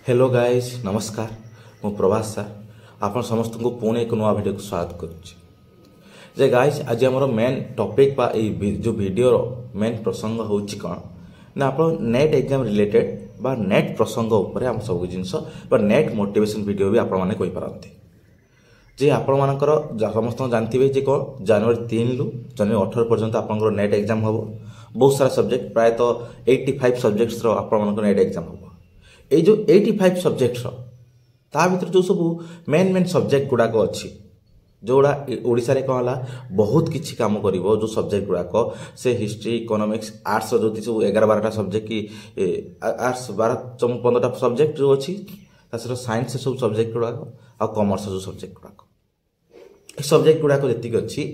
Hello guys नमस्कार मु Prabhas sir आपण समस्त को पुणे एक नुआ भिडियो को स्वागत करुच्चे गाइस आज आम मेन टॉपिक बा जो वीडियो मेन प्रसंग होची कौन ना आप नेट एग्जाम रिलेटेड बा नेट प्रसंग उपर आम सब जिनस बा नेट मोटिवेशन वीडियो भी आपण माने कोइ पारंती जे आपण मानकर समस्त जानथिबे जे कौन जनवरी 3 रु जनवरी 18 पर्यंत आपनकर नेट एग्जाम हबो बहुत सारा सब्जेक्ट प्राय तो 85 सब्जेक्ट्स रो आपण मानकर नेट एग्जाम हबो ये जो 85 सब्जेक्ट्स ता भीतर जो सब मेन सब्जेक्ट गुड़ाक अच्छी जोड़ा ओडिशा रे कहला बहुत किछि काम करिवो जो सब्जेक्ट गुड़ाक से हिस्ट्री इकोनॉमिक्स आर्ट्स जो सब 11-12टा सब्जेक्ट की आर्ट्स 12-15टा सब्जेक्ट जो अच्छी तासर साइंस सब सब्जेक्ट गुड़ाक आ कॉमर्स जो सब्जेक्ट गुड़ाक ए सब्जेक्ट गुड़ाक जति अच्छी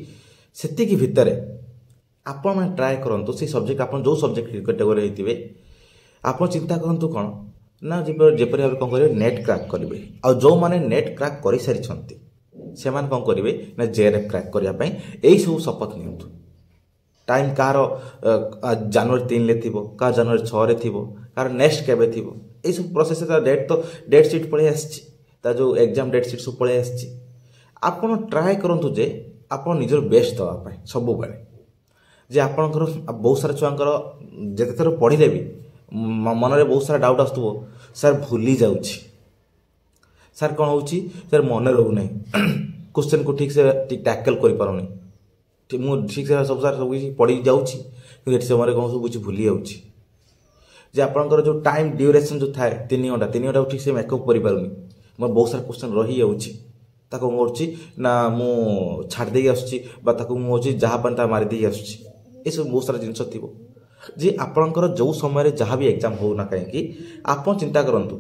सेति भितर आपण मैंने ट्राए करंतु से सब्जेक्ट आपण जो सब्जेक्ट कैटेगरी होइतिबे आपण चिंता करंतु कोन ना जेपरी भाव कौन करेंगे नेट क्रैक करेंगे आ जो मैंने नेट क्रैक कर सारी से कौन करेंगे ना जेआरएफ क्रैक करने यही सब शपथ नियंतु टाइम कार जनवरी 3 ले थी कार जनवरी 6 रे थी कार नेक्स्ट केबे थी यही सब प्रोसेस डेट तो डेट सीट पलि आसी जो एग्जाम डेट सीट सब पलि आसी आपन ट्राए करंतु जे आपन निजर बेस्ट दवा सब बेले जे आपनकर बहुत सारा छुआंकर जेते थर पढ़िले भी मनरे बहुत सारा डाउट आसुव सर भूली जाऊँगी सर कौन हो सर मन रोना क्वेश्चन को ठीक से टैकल कर पारुनी ठीक से सब सार सब किसी पढ़ी जाऊँगी समय कौन सब कुछ भूली जाऊँगी जे आपंकर जो टाइम ड्यूरेशन जो थाए 3 घंटा ठीक से मेकअप कर पारुनी मोर बहुत सारा क्वेश्चन रही जाऊँगी ताको ना मु छाड़ दे आसूँ जहाँ पानी मारिदे आसूँ ये सब बहुत सारा जिनस थी जे आपणकर जो समय जहाँ भी एग्जाम हो ना कहीं आप चिंता करंतु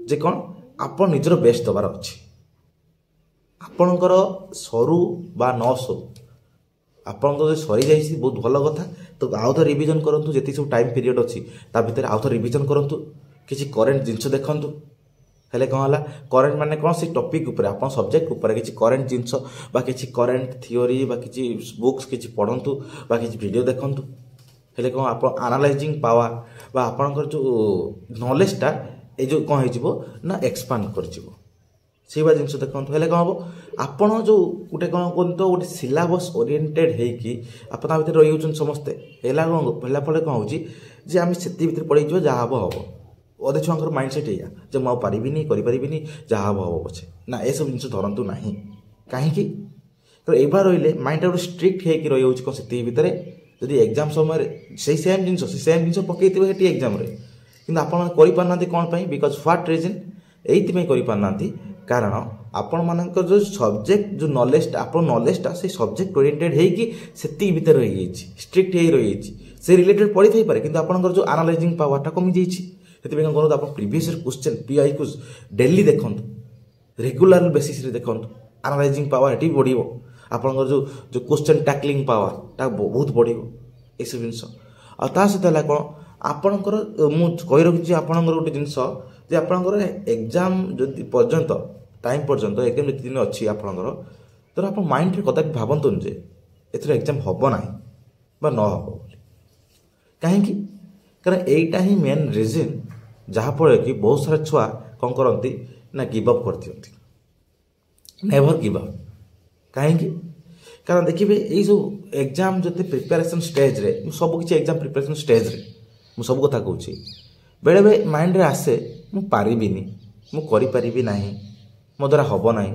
जे कौन आप निजर बेस्ट दबार अच्छी आपणकर सरू बा न सरू आपणकर सरी जाइए बहुत भल कथा तो आउ थ रिविजन करंतु जेति सब टाइम पीरियड अच्छी ता भीतर आउ थ रिविजन करंतु किसी करेंट जिनस देखंतु हेले कौन है करेंट माने कौन से टॉपिक ऊपर आप सब्जेक्ट ऊपर किसी करेंट जिनस बा किसी करेंट थियोरी बा किसी बुक्स किसी पढ़ंतु बा किसी वीडियो देखंतु हेले कौन आप एनालाइजिंग पावर बा आपनकर जो नॉलेजटा ए जो कौन हो ना एक्सपांड कर से जिन देखो हेले कौन हम आपड़ जो गोटे कौन कहते तो गोटे सिलेबस ओरिएंटेड होगी आप भर रही समस्ते है फल कौन हो आम से पढ़े जहाँ हम हम अधे छुआर माइंड सेट है जो मुझे पारिनी करें जहाँ हम हम पछे ना ये सब जिन धरतु ना कहीं तो एबार रही माइंड गोटे स्ट्रिक्ट होकर रही कौन से भितर जदि एग्जाम समय से सेम जिन पकई थे एग्जाम कि आपना कौन बिकज व्हाट रीजन ये कारण आपण मान जो सब्जेक्ट जो नॉलेज आप नॉलेजटा से सब्जेक्ट ओरिएंटेड होती भितर रही स्ट्रिक्ट हो रही से रिलेटेड पढ़ी थी पारे किंतु आपनकर जो एनालाइजिंग पावरटा कमी जाइए कौन करूँ आप प्रीवियस क्वेश्चन पीआई को डेली देखु रेगुलर बेसिस देखु एनालाइजिंग पावर ये बढ़ आपनकर जो जो क्वेश्चन टैकलिंग पावर ता बहुत बढ़ ये सब जिन सहित है कौन आपणकर मुझे रखी आपणकर गोटे जिनस आपणकर एग्जाम जदि पर्यंत टाइम पर्यंत एग्जाम जिते दिन अच्छी आपणकर तो आप माइंड कदापि भावतुन जे एथर एग्जाम हम ना न हम कहीं कारण यहीटा ही मेन रिजन जहाँफल कि बहुत सारा छुआ कौन करती ना गिव अप कर दिखती नेवर गिव अप कहीं कारण देखिए ये सब एग्जाम जो प्रिपेरेसन स्टेज रे सब किसी एग्जाम प्रिपेरेसन स्टेज रे मु सब कथा कहूँ बेले बेले माइंड रे आसे मु पारिबिनी मु करि परिबि नाही मो द्वारा हब नाही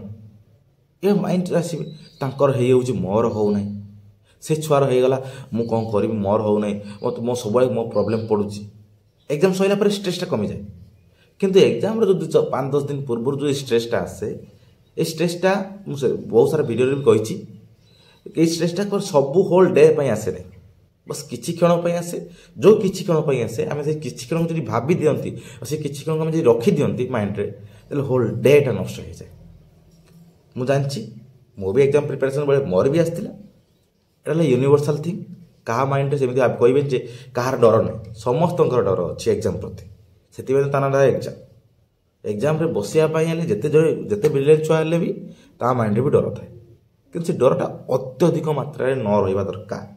ये माइंड रे आसी तांकर हे होउची मोर हो नाही से छुआर हो गला मु कौन करी मोर हो नाही मो सब मो प्रॉब्लम पड़ुची एग्जाम सइला पर स्ट्रेसटा कमी जाए किंतु एग्जाम रो जो 5-10 दिन पूर्व जो स्ट्रेसटा आसे ये स्ट्रेसटा मुझे बहुत सारा वीडियो भी कही स्ट्रेसटा सब होल डे आसे नहीं बस किसी क्षण आसे जो किसी क्षण आसे आम से किसी क्षण को भाभी दिखती से किसी क्षण को रखी दिखती माइंड रे होल डेटा नष्ट हो जाए मुझे जानची मो भी एग्जाम प्रिपेरेसन बेले मोर भी आसला यूनिवर्सल थिंग क्या माइंड से कहे कहार डर नहीं समस्त डर अच्छी एग्जाम प्रति से ना एग्जाम एग्जाम रे बसिया जिते ब्रिलियंट छुआ भी ता माइंड भी डर थाए कि से डरटा अत्यधिक मात्रा न रहा दरकार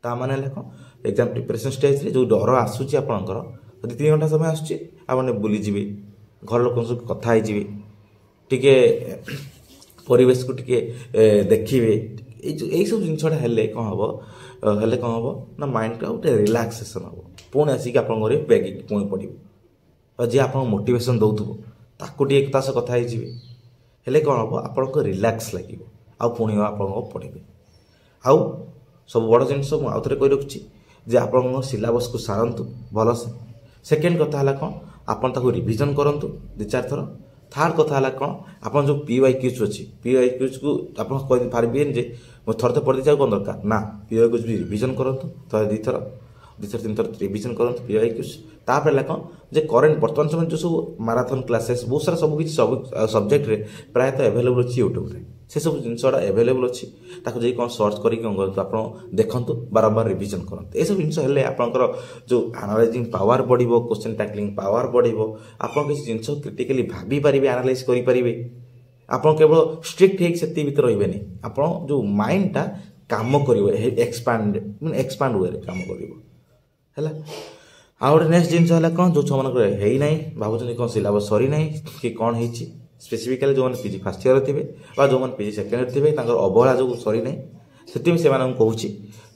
ता माने कौन एग्जाम प्रिपेरेसन स्टेज रे जो डर आसूची आपणकर यदि 3 घंटा समय आसूची आपने बुलीजी घर लोक कथा होइजिबे टिके परिवेश को टिके देखिए यही सब जिनसा हेले कौन हम हेले कौन हम ना माइंड का गोटे रिलैक्सेशन हम पुणी आसिक आप बैग पुणी पड़े और जी आप मोटिवेशन दौथुब ताकू टे कथा हेले कौन हम आपको रिलैक्स लगे आउ पुणी आप पढ़े आउ सब बड़ जिन आउ थे कही रखुच्छी जे आप सिलेबस को सारंतु भलसे सेकेंड कथा है कौन आप रिविजन करूँ 2-4 थर थर्ड कथा है कौन आप जो PYQs अच्छी PYQs को आप पारे जे थर तो पढ़ी कौन दरकार ना PYQs भी रिविजन करूँ थर 2 थर 3 थर रिविजन करूँ PYQs तापर है कौन जे करेन्ट बर्तमान समय जो सब माराथन क्लासेस बहुत सारा सब किसी सब सब्जेक्ट रे प्रायतः एभेलेबल अच्छी यूट्यूब रे से सब जिनसा एभेलेबल अच्छी ताको जे कौन सर्च करके कौन करते आप देखते बारंबार रिविजन करते ये सब जिन हेल्ले आपंकर जो एनालाइजिंग पावर बढ़ो क्वेश्चन टैकलिंग पावर बढ़ो आप किसी जिन क्रिटिकली भाभी पारे एनालाइज करेंगे आप केवल स्ट्रिक्ट होती भर रही आप जो माइंड टा काम कर एक्सपांड वे काम कर आउ गए नेक्स्ट जिन है कौन जो छुआ है ना भावुँ कौन सिलेबस सरी ना कि कौन हो स्पेसिफिकाली जो मैंने PG फर्स्ट ईयर थे जो मैंने PG सेकेंड ईयर थे अवहेला जो सरी ना से कहूँ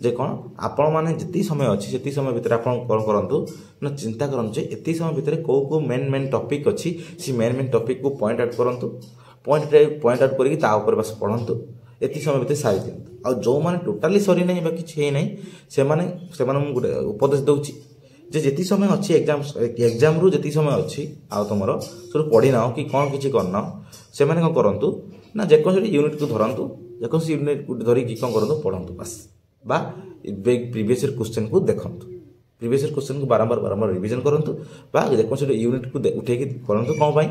जे कौन आपण मैंने जी समय अच्छी से समय भितर आप कौन करूँ ना चिंता करूँ ये समय भितर कौ कौ मेन टॉपिक अच्छी से मेन टॉपिक को पॉइंट आउट करूँ पॉइंट आउट करके बस पढ़ु ये समय भितर सारी दिखाँ आ जो मैंने टोटाली सरी ना कि से गोटे उपदेश दूची जे जी समय अच्छी एग्जाम रू जी समय अच्छी आ तुम सब पढ़ी ना कि कौन किसी करना से कौन करूँ ना जेको यूनिट को धरतु जेको यूनिट को धरिकी कौन करूँ पढ़ु बस बा प्रीवियस ईयर क्वेश्चन को देखु प्रीवियस ईयर क्वेश्चन को बारंबार रिविजन करूँ बा जेको यूनिट को उठे करूँ कौन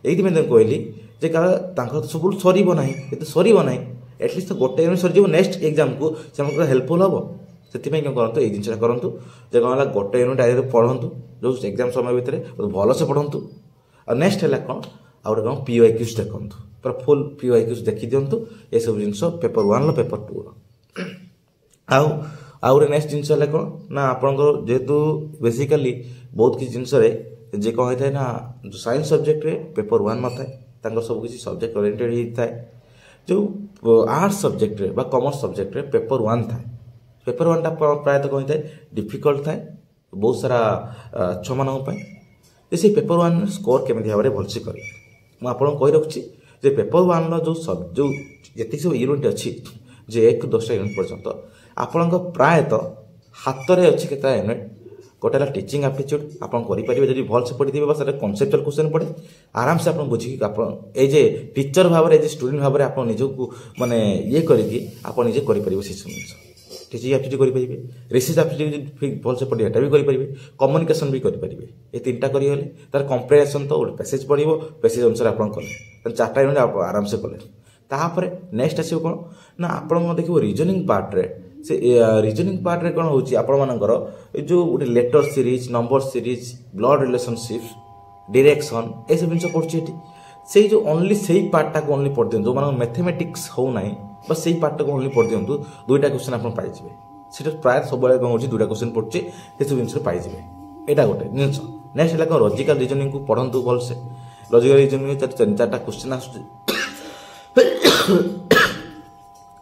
ये कहली जे कारण सब सर ना सर ना एटलिस्ट गोटे यूनिट सर नेक्स्ट एग्जाम को से हेल्पफुल हम से कौन करूँ ये जिनसा करूँ जे कौन है गोटे यूनिट आगे पढ़ु जो एग्जाम समय भितर भलसे पढ़ु और नेक्स्ट है कौन आ गए कौन PYQs देखु पूरा फुल PYQs देखी दिंतु ये सब जिन पेपर 1 पेपर 2 आउ नेक्स्ट जिन है कौन ना आपंकर जेहेतु बेसिकाली बहुत किसी जिनस जे कौन होता है ना जो साइंस सब्जेक्ट रे पेपर 1 न था सब किसी सब्जेक्ट ओरिएंटेड होता है जो आर्ट्स सब्जेक्ट रे कॉमर्स सब्जेक्ट रे पेपर 1 था पेपर 1 टा प्रायतः कौन होता है डिफिकल्ट थाए बहुत सारा छुआ मान से पेपर 1 स्कोर केमी भाव में भलसे करें मुझे कही रखुच्छी जे पेपर 1 जो जो ये सब यूनिट अच्छी जे 1 ରୁ 10 यूनिट पर्यंत आपण प्रायतः हाथ में अच्छी के यूनिट गोटे है टीचिंग एप्टीट्यूड आप करेंगे जब भलसे पढ़ी बस कनसेप्चुअल क्वेश्चन पड़े आराम से आप बुझिकी आप टीचर भाव में स्टूडेंट भाव में आप निजक माने ये करके आप निजे करेंगे से सब जिन टीचिंग एप्टीट्यूड करेंगे रिसर्च एप्टीट्यूड भलसे पढ़े एटा भी करेंगे कम्युनिकेशन भी करेंगे ये 3टा करगले तार कंप्रेहेंशन तो गोटे पैसेज पड़ो पैसेज अनुसार आप कले 4टा यूनिट आप आराम से कले तापर नेक्स्ट आसो कौन ना आप देखिए रीजनिंग पार्ट रे से रीजनिंग पार्ट रे कौन होची आपण मानकर जो गोटे letter series number series blood relationship direction ये सब जिन पढ़ुची से जो ओनली से पार्टा को ओनली पढ़ दिखाँ जो मान मैथमेटिक्स हो ना बस से पार्टा को ओनली पढ़ दिखाँ 2टा क्वेश्चन आप पाइबे से प्राय सब कौन हो 2टा क्वेश्चन पढ़ुचे ये सब जिन पाइबे यहाँ गोटे जिन नेक्स्ट है कौन लॉजिकल रीजनिंग को पढ़ु भलसे लॉजिकल रीजनिंग 4टा क्वेश्चन आस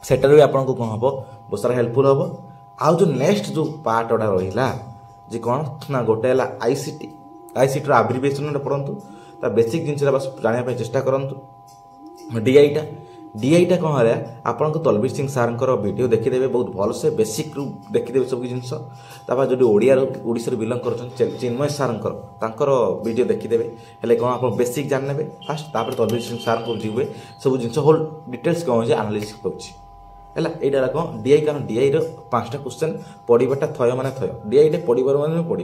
सेटार भी आपको कौन हम बहुत सारा हेल्पफुल हम आउ जो नेक्स्ट जो पार्ट गुड़ा रहा जे कौन ना गोटे है आईसीटी आब्रिविएशन पढ़ु ता बेसिक जिन बस जानापी चेष्टा करूँ डीआईटा कौन है आपको तलबीर सिंह सार वीडियो देखीदे बहुत भलसे बेसिक रू देखीदे सब जिन जो ओडिशा बिलंग कर चिन्मय सार वीडियो देखीदे हेल्ले कौन आप बेसिक जाने फास्ट तापर तलबीर सिंह सार को बुझे सब जिन होल डिटेल्स कौन हो आनालिसिस करा यहाँ कौन डीआई कारण डीआई 5टा क्वेश्चन पढ़ाटा थय माने थय डीआई पढ़ार मैंने पढ़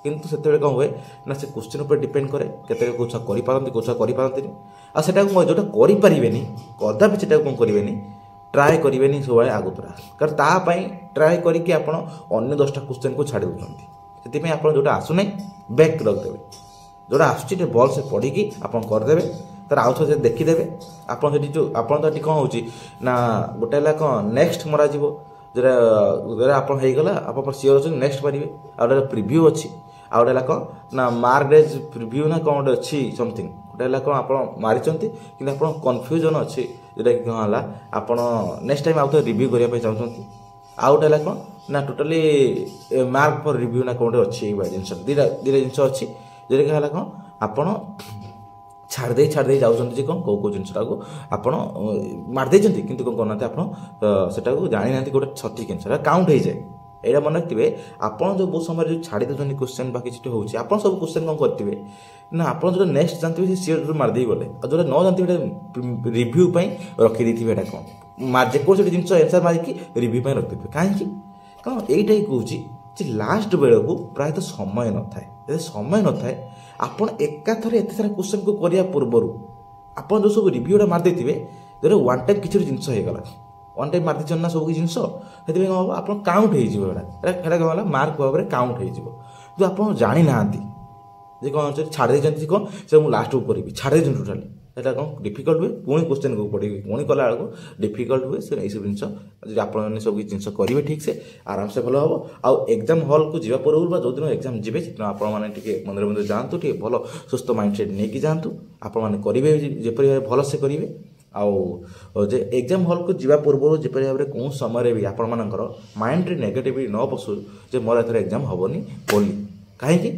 किंतु से कौन हुए ना से क्वेश्चन उपर डिपेंड करे केते को छुआ करें आटा जोटा करें कदापि से कौन करें ट्राए करें सब आगुतरा कारण तापाई ट्राए करके आप 10टा क्वेश्चन को छाड़ी दूसरी से आप जोटा आसुना बैक रखिदेवे जोटा आसुचे भल से पढ़ी आप करदे तार आउ थे देखीदे आप जो आप कौन हो ना गोटे है कौन नेक्स्ट मरा जोटा आप गला आप सियोर अच्छे नेक्स्ट पारे आ प्रिव्यू अच्छी ଆଉ ଗୋଟେ ହେଲା କ'ଣ ନା ମାର୍କଡେଜ୍ ପ୍ରିଭ୍ୟୁ ନା କ'ଣ ଗୋଟେ ଅଛି ସମଥିଙ୍ଗ, ଗୋଟେ ହେଲା କ'ଣ ଆପଣ ମାରିଛନ୍ତି କିନ୍ତୁ ଆପଣ କନଫ୍ୟୁଜନ୍ ଅଛି, ଯେଉଁଟାକି କ'ଣ ହେଲା ଆପଣ ନେକ୍ସଟ ଟାଇମ୍ ଆଉ ଥରେ ରିଭ୍ୟୁ କରିବା ପାଇଁ ଚାହୁଁଛନ୍ତି। ଆଉ ଗୋଟେ ହେଲା କ'ଣ ନା ଟୋଟାଲି ମାର୍କ ଫର୍ ରିଭ୍ୟୁ ନା କ'ଣ ଗୋଟେ ଅଛି, ଏଇଭଳିଆ ଜିନିଷ ଦୁଇଟା ଜିନିଷ ଅଛି, ଯେଉଁଟାକି ହେଲା କ'ଣ ଆପଣ ଛାଡ଼ି ଦେଇ ଯାଉଛନ୍ତି ଯେ କ'ଣ କେଉଁ ଜିନିଷଟାକୁ ଆପଣ ମାରି ଦେଇଛନ୍ତି କିନ୍ତୁ କ'ଣ କରୁନାହାନ୍ତି ଆପଣ ସେଟାକୁ ଜାଣିନାହାନ୍ତି ଗୋଟେ ସଠିକ୍ ଜିନିଷ କାଉଣ୍ଟ ହେଇଯାଏ। ଏଇଟା ମନେ ରଖିଥିବେ, ଆପଣ ଯେଉଁ ବହୁତ ସମୟରେ ଯେଉଁ ଛାଡ଼ି ଦେଉଛନ୍ତି କ୍ୱେଶ୍ଚନ୍ ବା କିଛି ହେଉଛି, ଆପଣ ସବୁ କ୍ୱେଶ୍ଚନ୍ କ'ଣ କରିଥିବେ ନା ଆପଣ ଯେଉଁଟା ନେକ୍ସଟ ଜାଣିଥିବେ ସେ ସିଓର ମାରିଦେଇ ଗଲେ, ଆଉ ଯେଉଁଟା ନ ଜାଣିଥିବେ ଏଇଟା ରିଭ୍ୟୁ ପାଇଁ ରଖିଦେଇଥିବେ। ଏଇଟା କ'ଣ ଯେକୌଣସି ଜିନିଷ ଆନ୍ସର୍ ମାରିକି ରିଭ୍ୟୁ ପାଇଁ ରଖିଦେଇଥିବେ। କାହିଁକି? କାରଣ ଏଇଟା ହିଁ କହୁଛି ଯେ ଲାଷ୍ଟ ବେଳକୁ ପ୍ରାୟତଃ ସମୟ ନଥାଏ। ଯଦି ସମୟ ନଥାଏ ଆପଣ ଏକାଥରେ ଏତେ ସାରା କ୍ୱେଶ୍ଚନ୍କୁ କରିବା ପୂର୍ବରୁ ଆପଣ ଯେଉଁ ସବୁ ରିଭ୍ୟୁଟା ମାରିଦେଇଥିବେ, ଯଦି ୱାନ୍ ଟାଇମ୍ କିଛି ଗୋଟେ ଜିନିଷ ହେଇଗଲା, ୱାନ୍ ଟାଇମ୍ ମାରିଦେଇଛନ୍ତି ନା ସବୁ କିଛି ଜିନିଷ, ସେଥିପାଇଁ କ'ଣ ହେବ ଆପଣ କାଉଣ୍ଟ ହେଇଯିବ। ଏଇଟା କ'ଣ ହେଲା ମାର୍କ ଭାବରେ କାଉଣ୍ଟ ହେଇଯିବ। କିନ୍ତୁ ଆପଣ ଜାଣିନାହାନ୍ତି ଯେ କ'ଣ ଛାଡ଼ି ଦେଇଛନ୍ତି କ'ଣ ସେ ମୁଁ ଲାଷ୍ଟକୁ କରିବି, ଛାଡ଼ି ଦେଇଛନ୍ତି ଟୋଟାଲି, ସେଇଟା କ'ଣ ଡିଫିକଲ୍ଟ ହୁଏ। ପୁଣି କ୍ୱେଶ୍ଚନ୍କୁ ପଢ଼ିବି, ପୁଣି କଲା ବେଳକୁ ଡିଫିକଲ୍ଟ ହୁଏ। ସେ ଏଇସବୁ ଜିନିଷ ଯଦି ଆପଣମାନେ ସବୁ କିଛି ଜିନିଷ କରିବେ ଠିକ୍ସେ ଆରାମସେ ଭଲ ହେବ। ଆଉ ଏକ୍ଜାମ୍ ହଲ୍କୁ ଯିବା ପୂର୍ବରୁ ବା ଯେଉଁଦିନ ଏକ୍ଜାମ୍ ଯିବେ ସେଦିନ ଆପଣମାନେ ଟିକେ ମନ୍ଦିର ଯାଆନ୍ତୁ, ଟିକେ ଭଲ ସୁସ୍ଥ ମାଇଣ୍ଡସେଟ୍ ନେଇକି ଯାଆନ୍ତୁ। ଆପଣମାନେ କରିବେ ଯେପରି ଭାବେ ଭଲସେ କରିବେ। ଆଉ ଯେ ଏକ୍ଜାମ୍ ହଲ୍କୁ ଯିବା ପୂର୍ବରୁ ଯେପରି ଭାବରେ କେଉଁ ସମୟରେ ବି ଆପଣମାନଙ୍କର ମାଇଣ୍ଡରେ ନେଗେଟିଭିଟି ନ ପଶୁ ଯେ ମୋର ଏଥର ଏକ୍ଜାମ୍ ହେବନି ବୋଲି। କାହିଁକି